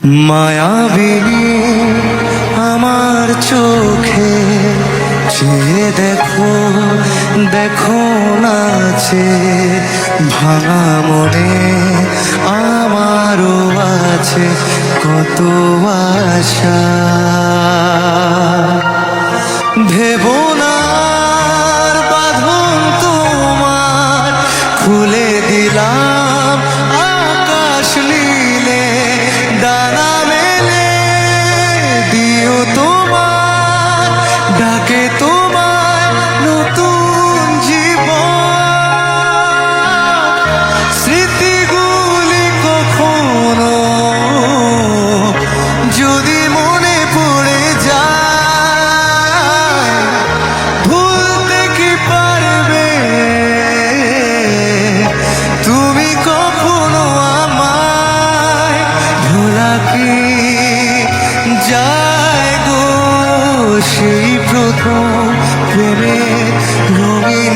মায়াবিনী আমার চোখে চেয়ে দেখো, দেখো নাচে ভাঙা মনে আমারও আছে কত আশা। ভেবো না আর বাঁধন তোমার, খুলে দিলাম আকাশ নীলে, ডানা মেলে দিও তোমার ডাকে তোমার নতুন জীবন। স্মৃতিগুলি কখনো যদি মনে পড়ে যায়, ভুলতে কি পারবে তুমি কখনো আমায়? ভোলা কি যায় গো সেই প্রথম প্রেমে রঙে